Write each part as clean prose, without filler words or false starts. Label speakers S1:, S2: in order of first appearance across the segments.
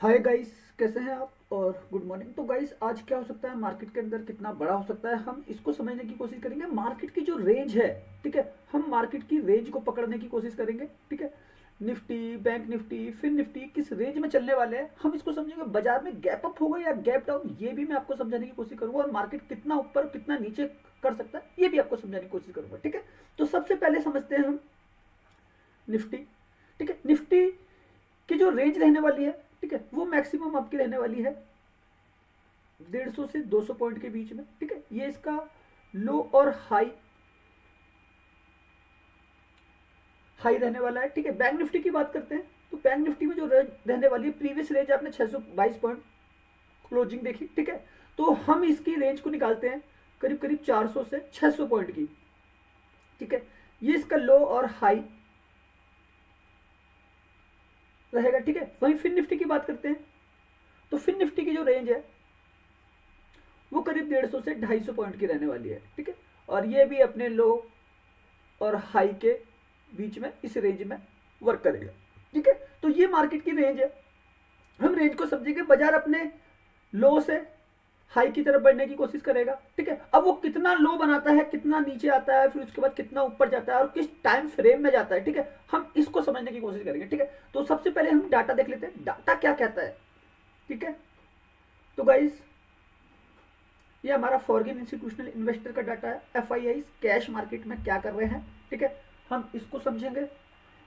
S1: Hi guys, कैसे हैं आप और गुड मॉर्निंग। तो गाइस आज क्या हो सकता है, मार्केट के अंदर कितना बड़ा हो सकता है, हम इसको समझने की कोशिश करेंगे। मार्केट की जो रेंज है, ठीक है, हम मार्केट की रेंज को पकड़ने की कोशिश करेंगे। ठीक है, निफ्टी, बैंक निफ्टी, फिर निफ्टी किस रेंज में चलने वाले हैं, हम इसको समझेंगे। बाजार में गैप अप होगा या गैप डाउन, ये भी मैं आपको समझाने की कोशिश करूंगा। और मार्केट कितना ऊपर कितना नीचे कर सकता है, ये भी आपको समझाने की कोशिश करूंगा। ठीक है, तो सबसे पहले समझते हैं हम निफ्टी। ठीक है, निफ्टी की जो रेंज रहने वाली है, ठीक है, वो मैक्सिमम आपकी रहने वाली है 150 से 200 पॉइंट के बीच में। ठीक है, ये इसका लो और हाई हाई रहने वाला है। ठीक है, बैंक निफ्टी की बात करते हैं तो बैंक निफ्टी में जो रेंज रहने वाली है, प्रीवियस रेंज आपने 622 पॉइंट क्लोजिंग देखी। ठीक है, तो हम इसकी रेंज को निकालते हैं करीब करीब 400 से 600 पॉइंट की। ठीक है, ये इसका लो और हाई रहेगा। ठीक है, वहीं फिन निफ्टी की बात करते हैं तो फिन निफ्टी की जो रेंज है वो करीब 150 से 250 पॉइंट की रहने वाली है। ठीक है, और ये भी अपने लो और हाई के बीच में इस रेंज में वर्क करेगा। ठीक है, तो ये मार्केट की रेंज है। हम रेंज को समझेंगे, बाजार अपने लो से हाई की तरफ बढ़ने की कोशिश करेगा। ठीक है, अब वो कितना लो बनाता है, कितना नीचे आता है, फिर उसके बाद कितना ऊपर जाता है और किस टाइम फ्रेम में जाता है, ठीक है, हम इसको समझने की कोशिश करेंगे। ठीक है, तो सबसे पहले हम डाटा देख लेते हैं, डाटा क्या कहता है। ठीक है, तो गाइस ये हमारा फॉरेन इंस्टीट्यूशनल इन्वेस्टर का डाटा है। एफआईआई कैश मार्केट में क्या कर रहे हैं, ठीक है, हम इसको समझेंगे।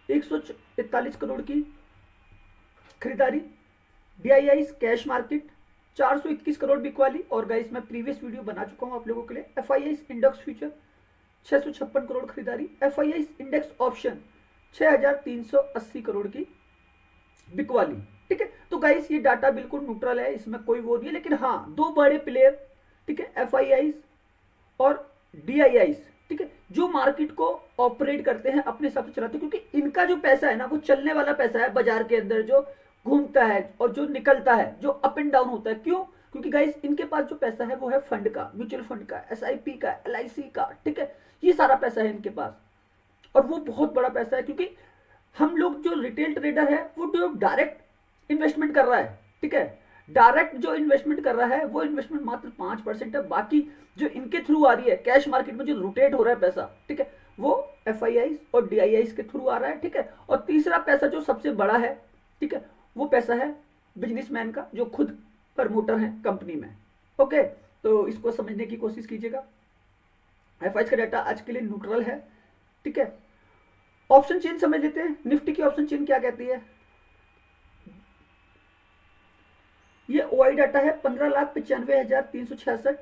S1: 141 करोड़ की खरीदारी, डीआईआई कैश मार्केट 421 करोड़ बिकवाली। और गाइस मैं प्रीवियस वीडियो बना चुका हूं आप लोगों के लिए। एफआईआई इंडेक्स फ्यूचर 656 करोड़ खरीदारी, एफआईआई इंडेक्स ऑप्शन 6380 करोड़ की बिकवाली। ठीक है, तो गाइस ये डाटा बिल्कुल न्यूट्रल है, इसमें कोई वो नहीं है। लेकिन हाँ, दो बड़े प्लेयर, ठीक है, एफआईआई और डीआईआई, ठीक है, जो मार्केट को ऑपरेट करते हैं, अपने हिसाब से चलाते हैं, क्योंकि इनका जो पैसा है ना, वो चलने वाला पैसा है बाजार के अंदर, जो घूमता है और जो निकलता है, जो अप एंड डाउन होता है। क्यों? क्योंकि गाइस इनके पास जो पैसा है वो है फंड का, म्यूचुअल फंड का, एसआईपी का, एलआईसी का। ठीक है, ये सारा पैसा है इनके पास और वो बहुत बड़ा पैसा है। क्योंकि हम लोग जो रिटेल ट्रेडर है वो जो डायरेक्ट इन्वेस्टमेंट कर रहा है, ठीक है, डायरेक्ट जो इन्वेस्टमेंट कर रहा है वो इन्वेस्टमेंट मात्र 5% है। बाकी जो इनके थ्रू आ रही है कैश मार्केट में, जो रोटेट हो रहा है पैसा, ठीक है, वो एफआईआई और डीआईआई के थ्रू आ रहा है। ठीक है, और तीसरा पैसा जो सबसे बड़ा है, ठीक है, वो पैसा है बिजनेसमैन का, जो खुद प्रमोटर है कंपनी में। ओके, तो इसको समझने की कोशिश कीजिएगा। एफआईआई का डाटा आज के लिए न्यूट्रल है। ठीक है, ऑप्शन चेन समझ लेते हैं। निफ्टी की ऑप्शन चेन क्या कहती है। ये ओआई डाटा है 15,95,366,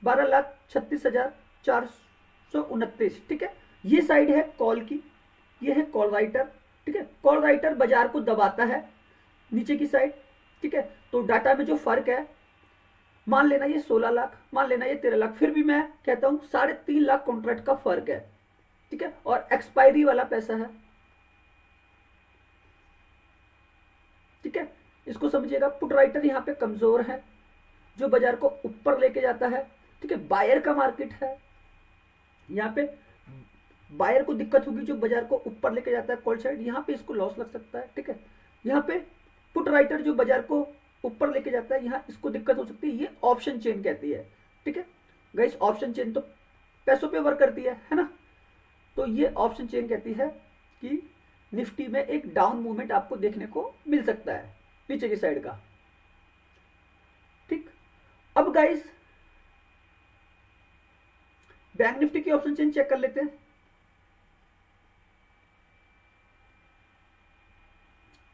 S1: 12,36,429। ठीक है, ये साइड है कॉल की, ये है कॉल राइटर। ठीक है, कॉल राइटर बाजार को दबाता है नीचे की साइड। ठीक है, तो डाटा में जो फर्क है, मान लेना ये 16 लाख, मान लेना ये 13 लाख, फिर भी मैं कहता हूं 3.5 लाख कॉन्ट्रैक्ट का फर्क है। ठीक है, और एक्सपायरी वाला पैसा है। ठीक है, इसको समझिएगा। पुट राइटर यहाँ पे कमजोर है, जो बाजार को ऊपर लेके जाता है। ठीक है, बायर का मार्केट है, यहाँ पे बायर को दिक्कत होगी, जो बाजार को ऊपर लेके जाता है कॉल साइड, यहाँ पे इसको लॉस लग सकता है। ठीक है, यहाँ पे पुट राइटर जो बाजार को ऊपर लेके जाता है, यहाँ इसको दिक्कत हो सकती है। ये ऑप्शन चेन कहती है। ठीक है गाइस, ऑप्शन चेन तो पैसों पे वर्क करती है ना। तो ये ऑप्शन चेन कहती है कि निफ्टी में एक डाउन मूवमेंट आपको देखने को मिल सकता है नीचे की साइड का। ठीक, अब गाइस बैंक निफ्टी की ऑप्शन चेन चेक कर लेते हैं।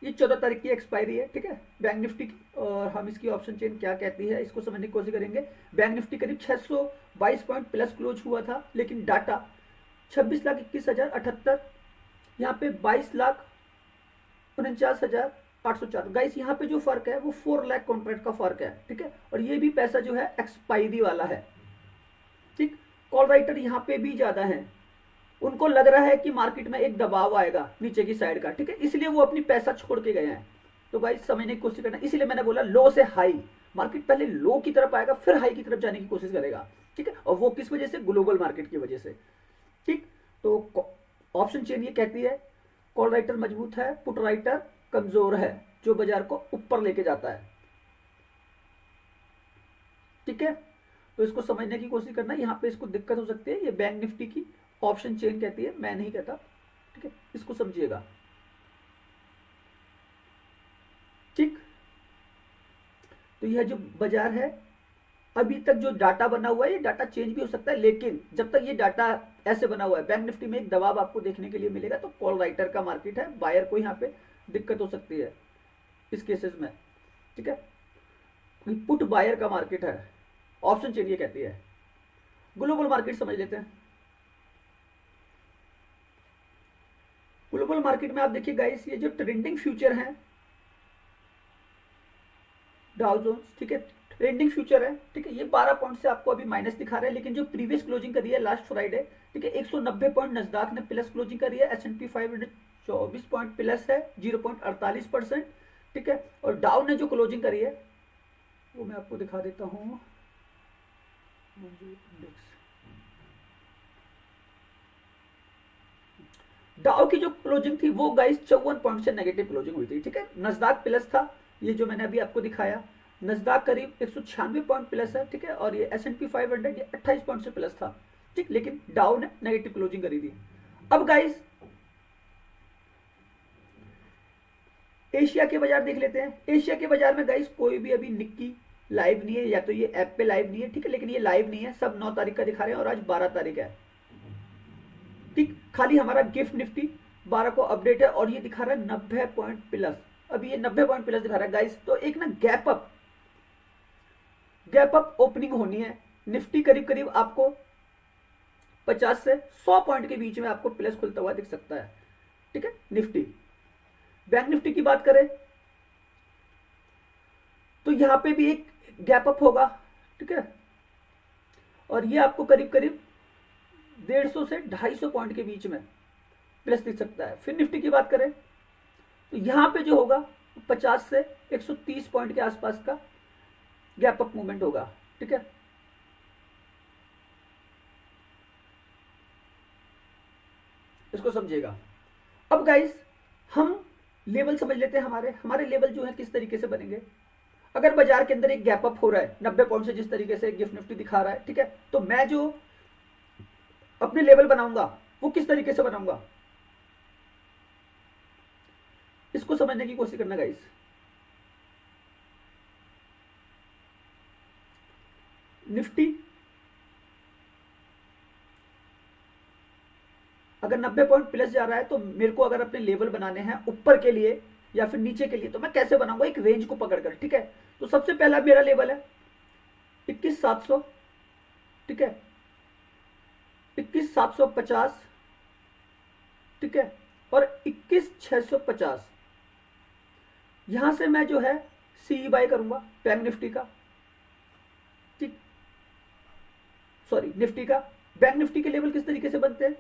S1: ये 14 तारीख की एक्सपायरी है। ठीक है, बैंक निफ्टी की, और हम इसकी ऑप्शन चेन क्या कहती है इसको समझने की कोशिश करेंगे। बैंक निफ्टी करीब 622 पॉइंट प्लस क्लोज हुआ था, लेकिन डाटा 26,21,078, यहाँ पे 22,49,804। गाइस यहाँ पे जो फर्क है वो 4 लाख कॉन्ट्रैक्ट का फर्क है। ठीक है, और ये भी पैसा जो है एक्सपायरी वाला है। ठीक, कॉल राइटर यहाँ पे भी ज्यादा है, उनको लग रहा है कि मार्केट में एक दबाव आएगा नीचे की साइड का। ठीक है, इसलिए वो अपनी पैसा छोड़ के गए हैं। तो गाइस समझने की कोशिश करना, इसीलिए मैंने बोला लो से हाई, मार्केट पहले लो की तरफ आएगा फिर हाई की तरफ जाने की कोशिश करेगा। ठीक है, और वो किस वजह से, ग्लोबल मार्केट की वजह से। ठीक, तो ऑप्शन चेन ये कहती है कॉल राइटर मजबूत है, पुट राइटर कमजोर है। जो बाजार को ऊपर लेके जाता है। ठीक है, तो इसको समझने की कोशिश करना। यहाँ पे इसको दिक्कत हो सकती है, ये बैंक निफ्टी की ऑप्शन चेन कहती है, मैं नहीं कहता। ठीक है, इसको समझिएगा। ठीक, तो यह जो बाजार है, अभी तक जो डाटा बना हुआ है, ये डाटा चेंज भी हो सकता है, लेकिन जब तक ये डाटा ऐसे बना हुआ है, बैंक निफ्टी में एक दबाव आपको देखने के लिए मिलेगा। तो कॉल राइटर का मार्केट है, बायर को यहाँ पे दिक्कत हो सकती है इस केसेस में। ठीक है, पुट बायर का मार्केट है, ऑप्शन चेन ये कहती है। ग्लोबल मार्केट समझ लेते हैं। ग्लोबल मार्केट में आप देखिए गाइस, ये जो ट्रेंडिंग फ्यूचर है डाउ जोन्स, ठीक है, ट्रेंडिंग फ्यूचर है। ठीक है, ये 12 पॉइंट से आपको अभी माइनस दिखा रहा है, लेकिन जो प्रीवियस क्लोजिंग करी है लास्ट फ्राइडे, ठीक है, 190 पॉइंट नस्दाक ने प्लस क्लोजिंग करी है। S&P 500 24 पॉइंट प्लस है, 0.48%। ठीक है, और डाउ ने जो क्लोजिंग करी है वो मैं आपको दिखा देता हूँ। डाउ की जो क्लोजिंग थी वो गाइस 54 पॉइंट से नेगेटिव क्लोजिंग हुई थी। ठीक है, नस्दाक प्लस था, ये जो मैंने अभी आपको दिखाया, नस्दाक करीब 196 पॉइंट प्लस है। ठीक है, और ये S&P 500 ये 28 पॉइंट से प्लस था। ठीक, लेकिन डाउ ने नेगेटिव क्लोजिंग करी थी। अब गाइस एशिया के बाजार देख लेते हैं। एशिया के बाजार में गाइस कोई भी अभी निक्की लाइव नहीं है, या तो ये ऐप पे लाइव नहीं है। ठीक है, लेकिन ये लाइव नहीं है, सब 9 तारीख का दिखा रहे हैं और आज 12 तारीख है। ठीक, खाली हमारा गिफ्ट निफ्टी 12 को अपडेट है और ये दिखा रहा है 90 पॉइंट प्लस। अभी ये 90 पॉइंट प्लस दिखा रहा है गाइस। तो एक ना गैप अप ओपनिंग होनी है। निफ्टी करीब करीब आपको 50 से 100 पॉइंट के बीच में आपको प्लस खुलता हुआ दिख सकता है। ठीक है, निफ्टी। बैंक निफ्टी की बात करें तो यहां पे भी एक गैप अप होगा। ठीक है, और ये आपको करीब करीब 150 से 250 पॉइंट के बीच में प्लस दिख सकता है। फिर निफ्टी की बात करें तो यहां पे जो होगा 50 से 130 पॉइंट के आसपास का गैप अप मूवमेंट होगा। ठीक है, इसको समझिएगा। अब गाइस हम लेवल समझ लेते हैं। हमारे लेवल जो है किस तरीके से बनेंगे। अगर बाजार के अंदर एक गैप अप हो रहा है 90 पॉइंट से, जिस तरीके से गिफ्ट निफ्टी दिखा रहा है, ठीक है, तो मैं जो अपने लेवल बनाऊंगा वो किस तरीके से बनाऊंगा, इसको समझने की कोशिश करना गाइस। निफ्टी अगर 90 पॉइंट प्लस जा रहा है, तो मेरे को अगर अपने लेवल बनाने हैं ऊपर के लिए या फिर नीचे के लिए, तो मैं कैसे बनाऊंगा, एक रेंज को पकड़कर। ठीक है, तो सबसे पहला मेरा लेवल है 21,700। ठीक है, 21,750। ठीक है, और 21,650। यहां से मैं जो है सी बाय करूंगा बैंक निफ्टी का। ठीक, सॉरी, निफ्टी का। बैंक निफ्टी के लेवल किस तरीके से बनते हैं,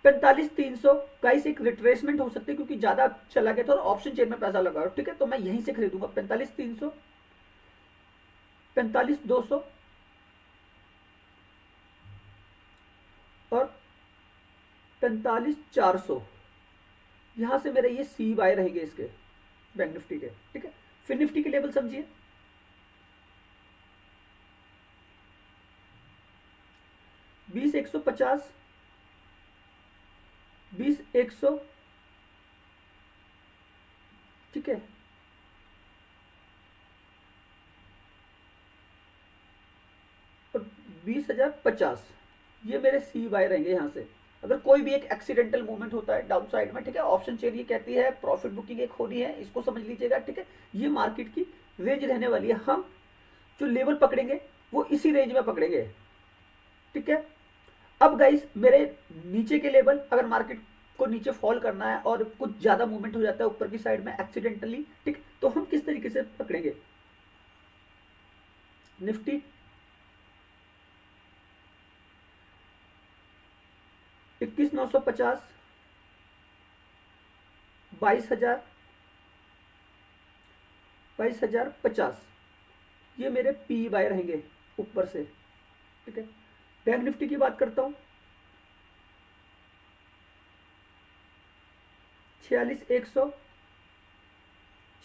S1: 45,300। गाइस एक रिट्रेसमेंट हो सकती है क्योंकि ज्यादा चला गया था और ऑप्शन चेन में पैसा लगा। ठीक है, तो मैं यहीं से खरीदूंगा 45,300, 45,200 और 45,400। यहां से मेरे ये सी बाय रहेंगे इसके, बैंक निफ्टी के। ठीक है, फिर निफ्टी के लेवल समझिए, 20,150, 20,100। ठीक है, और 20,050 ये मेरे सी बाय रहेंगे। यहां से अगर कोई भी एक एक्सीडेंटल मूवमेंट होता है डाउन साइड में, ठीक है, ऑप्शन चेन ये कहती है प्रॉफिट बुकिंग एक होनी है, इसको समझ लीजिएगा। ठीक है, ये मार्केट की रेंज रहने वाली है। हम जो लेवल पकड़ेंगे वो इसी रेंज में पकड़ेंगे। ठीक है, अब गाइस मेरे नीचे के लेवल, अगर मार्केट को नीचे फॉल करना है और कुछ ज्यादा मूवमेंट हो जाता है ऊपर की साइड में एक्सीडेंटली, ठीक, तो हम किस तरीके से पकड़ेंगे, निफ्टी 21,950, 22,000, 22,050 ये मेरे पी बाय रहेंगे ऊपर से। ठीक है, बैंक निफ्टी की बात करता हूं, 46,100,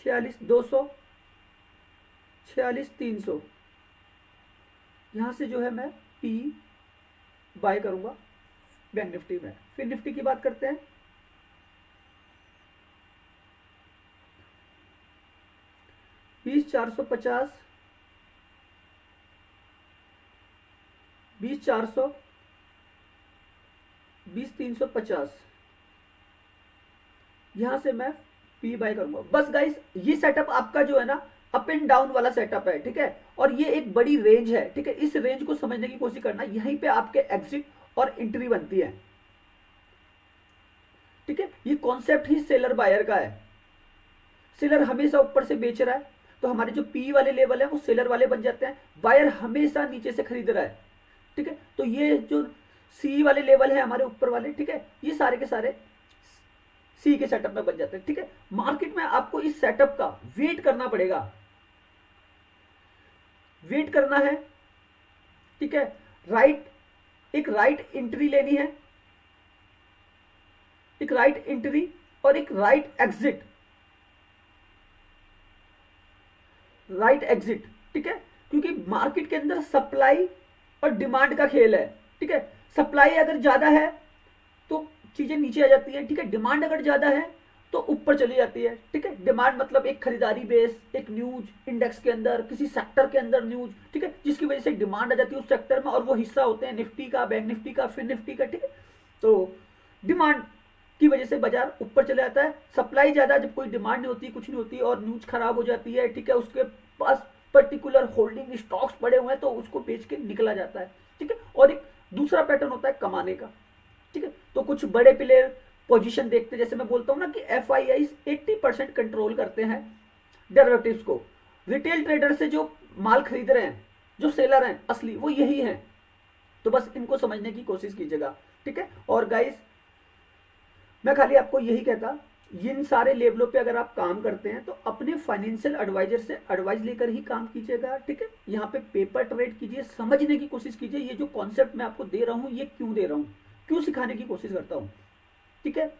S1: 46,200, 46,300, यहाँ से जो है मैं पी बाय करूंगा बैंक निफ्टी में। फिर निफ्टी की बात करते हैं। 20,450, 20,400, 20,350, यहां से मैं पी बाय करूंगा। बस गाइस ये सेटअप आपका जो है ना अप एंड डाउन वाला सेटअप है, ठीक है, और ये एक बड़ी रेंज है, ठीक है। इस रेंज को समझने की कोशिश करना, यहीं पे आपके एग्जिट और एंट्री बनती है, ठीक है। ये कॉन्सेप्ट ही सेलर बायर का है। सेलर हमेशा ऊपर से बेच रहा है तो हमारे जो पी वाले लेवल है वो सेलर वाले बन जाते हैं। बायर हमेशा नीचे से खरीद रहा है, ठीक है। तो ये जो सी वाले लेवल है हमारे ऊपर वाले, ठीक है, ये सारे के सारे सी के सेटअप में बन जाते हैं, ठीक है। मार्केट में आपको इस सेटअप का वेट करना पड़ेगा, वेट करना है, ठीक है। एक राइट एंट्री लेनी है, एक राइट एंट्री और एक राइट एग्जिट, ठीक है। क्योंकि मार्केट के अंदर सप्लाई और डिमांड का खेल है, ठीक है। सप्लाई अगर ज्यादा है तो चीजें नीचे आ जाती है, ठीक है। डिमांड अगर ज्यादा है तो ऊपर चली जाती है, ठीक है। डिमांड मतलब एक खरीदारी बेस, एक न्यूज इंडेक्स के अंदर, किसी सेक्टर के अंदर न्यूज, ठीक है, जिसकी वजह से डिमांड आ जाती है उस सेक्टर में, और वो हिस्सा होते हैं निफ्टी का, बैंक निफ्टी का, फिर निफ्टी का, ठीक है। तो डिमांड की वजह से बाजार ऊपर चला जाता है। सप्लाई ज्यादा, जब कोई डिमांड नहीं होती, कुछ नहीं होती और न्यूज खराब हो जाती है, ठीक है, उसके पास पर्टिकुलर होल्डिंग स्टॉक्स पड़े हुए हैं तो उसको बेच के निकला जाता है, ठीक है। और एक दूसरा पैटर्न होता है कमाने का, ठीक है। तो कुछ बड़े प्लेयर पोजीशन देखते हैं, जैसे मैं बोलता हूं ना कि एफआईआई 80% कंट्रोल करते हैं डेरिवेटिव्स को। रिटेल ट्रेडर से जो माल खरीद रहे हैं, जो सेलर हैं असली, वो यही हैं। तो बस इनको समझने की कोशिश कीजिएगा, ठीक है। और गाइस मैं खाली आपको यही कहता, इन सारे लेवलों पे अगर आप काम करते हैं तो अपने फाइनेंशियल एडवाइजर से एडवाइस लेकर ही काम कीजिएगा, ठीक है। यहाँ पे पेपर ट्रेड कीजिए, समझने की कोशिश कीजिए ये जो कॉन्सेप्ट मैं आपको दे रहा हूँ ये क्यों दे रहा हूँ, क्यों सिखाने की कोशिश करता हूँ, ठीक है।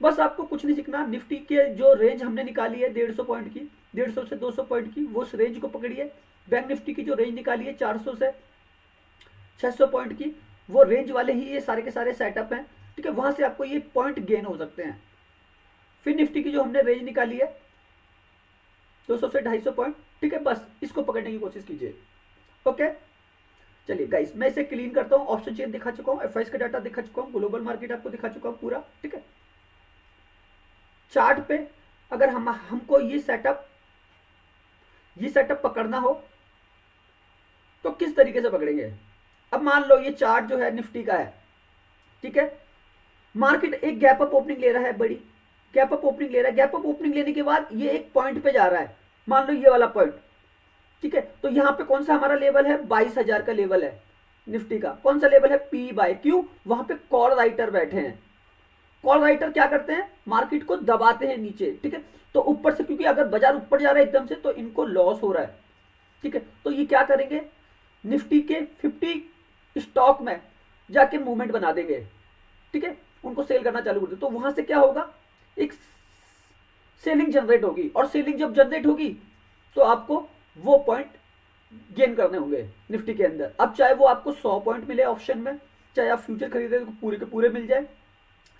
S1: बस आपको कुछ नहीं सीखना। निफ्टी के जो रेंज हमने निकाली है 150 पॉइंट की, 150 से 200 पॉइंट की, वो उस रेंज को पकड़िए। बैंक निफ्टी की जो रेंज निकाली है 400 से 600 पॉइंट की, वो रेंज वाले ही ये सारे के सारे सेटअप हैं, ठीक है। वहां से आपको ये पॉइंट गेन हो सकते हैं। फिर निफ्टी की जो हमने रेंज निकाली है 200 से 250 पॉइंट, ठीक है, बस इसको पकड़ने की कोशिश कीजिए, ओके। चलिए गाइस मैं इसे क्लीन करता हूं। ऑप्शन चेन दिखा चुका हूं, एफआईएस का डाटा दिखा चुका हूं, ग्लोबल मार्केट आपको दिखा चुका हूं पूरा, ठीक है। चार्ट पे अगर हमको ये सेटअप पकड़ना हो तो किस तरीके से पकड़ेंगे। अब मान लो ये चार्ट जो है निफ्टी का है, ठीक है। मार्केट एक गैप अप ओपनिंग ले रहा है, बड़ी गैप अप ओपनिंग ले रहा है। गैप अप ओपनिंग लेने के बाद ये एक पॉइंट पे जा रहा है, मान लो ये वाला पॉइंट, ठीक है। तो यहां पे कौन सा हमारा लेवल है, 22,000 का लेवल है निफ्टी का। कौन सा लेवल है, पी बाय, क्यों, वहां पे कॉल राइटर बैठे हैं। कॉल राइटर क्या करते हैं, मार्केट को दबाते हैं नीचे, ठीक है। तो ऊपर से, क्योंकि अगर बाजार ऊपर जा रहा है एकदम से तो इनको लॉस हो रहा है, ठीक है। तो ये क्या करेंगे, निफ्टी के 50 स्टॉक में जाके मूवमेंट बना देंगे, ठीक है, उनको सेल करना चालू कर दे। तो वहां से क्या होगा, एक सेलिंग जनरेट होगी, और सेलिंग जब जनरेट होगी तो आपको वो पॉइंट गेन करने होंगे निफ्टी के अंदर। अब चाहे वो आपको 100 पॉइंट मिले ऑप्शन में, चाहे आप फ्यूचर खरीदे तो पूरे के पूरे मिल जाए,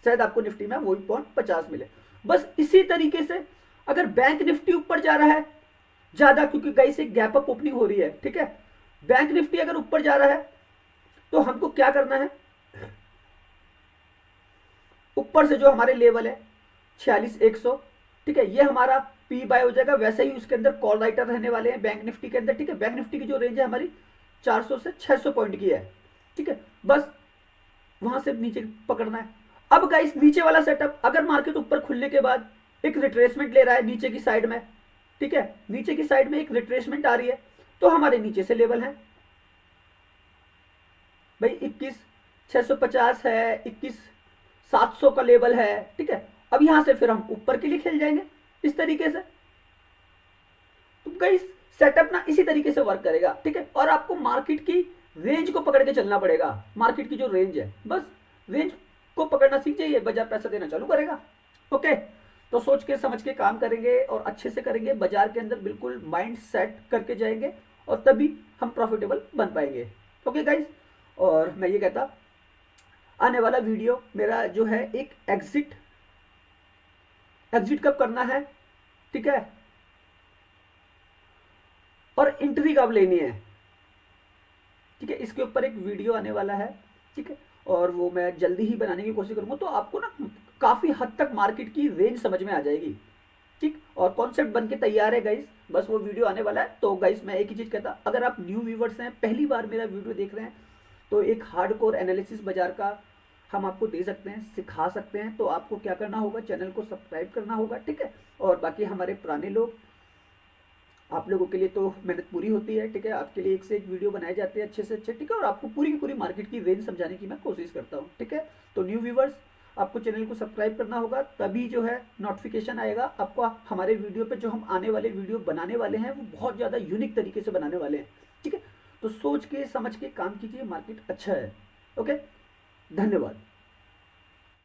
S1: शायद आपको निफ्टी में वही पॉइंट 50 मिले। बस इसी तरीके से अगर बैंक निफ्टी ऊपर जा रहा है ज्यादा, क्योंकि गाइस एक गैप अप ओपनिंग हो रही है, ठीक है, बैंक निफ्टी अगर ऊपर जा रहा है तो हमको क्या करना है, ऊपर से जो हमारे लेवल है 46,100, ठीक है, ये हमारा पी बाय हो जाएगा। वैसे ही उसके अंदर कॉल राइटर रहने वाले हैं बैंक निफ्टी के अंदर, ठीक है। बैंक निफ्टी की जो रेंज है हमारी 400 से 600 पॉइंट की है, ठीक है, बस वहां से नीचे पकड़ना है। अब गाइस नीचे वाला सेटअप, अगर मार्केट ऊपर खुलने के बाद एक रिट्रेसमेंट ले रहा है नीचे की साइड में, ठीक है, नीचे की साइड में एक रिट्रेसमेंट आ रही है, तो हमारे नीचे से लेवल है भाई 21,650 है, 21,700 का लेवल है, ठीक है। अब यहां से फिर हम ऊपर के लिए खेल जाएंगे इस तरीके से। तो गाइस सेटअप ना इसी तरीके से वर्क करेगा, ठीक है। और आपको मार्केट की रेंज को पकड़ के चलना पड़ेगा। मार्केट की जो रेंज है, बस रेंज को पकड़ना सीख जाइए, बाजार पैसा देना चालू करेगा, ओके। तो सोच के समझ के काम करेंगे और अच्छे से करेंगे, बाजार के अंदर बिल्कुल माइंड सेट करके जाएंगे और तभी हम प्रॉफिटेबल बन पाएंगे। ओके गाइज, और मैं ये कहता आने वाला वीडियो मेरा जो है एक एग्जिट कब करना है, ठीक है, और एंट्री कब लेनी है, ठीक है, इसके ऊपर एक वीडियो आने वाला है, ठीक है, और वो मैं जल्दी ही बनाने की कोशिश करूंगा। तो आपको ना काफी हद तक मार्केट की रेंज समझ में आ जाएगी, ठीक, और कॉन्सेप्ट बन के तैयार है गाइस, बस वो वीडियो आने वाला है। तो गाइस मैं एक ही चीज कहता, अगर आप न्यू व्यूवर्स हैं, पहली बार मेरा वीडियो देख रहे हैं, तो एक हार्डकोर एनालिसिस बाजार का हम आपको दे सकते हैं, सिखा सकते हैं। तो आपको क्या करना होगा, चैनल को सब्सक्राइब करना होगा, ठीक है, और बाकी हमारे पुराने लोग, आप लोगों के लिए तो मेहनत पूरी होती है, ठीक है, आपके लिए एक से एक वीडियो बनाए जाते हैं अच्छे से अच्छे, ठीक है, और आपको पूरी की पूरी मार्केट की रेंज समझाने की मैं कोशिश करता हूँ, ठीक है। तो न्यू व्यूवर्स, आपको चैनल को सब्सक्राइब करना होगा, तभी जो है नोटिफिकेशन आएगा आपको। हमारे वीडियो पे जो हम आने वाले वीडियो बनाने वाले हैं वो बहुत ज़्यादा यूनिक तरीके से बनाने वाले हैं, ठीक है। तो सोच के समझ के काम कीजिए, मार्केट अच्छा है। ओके, धन्यवाद।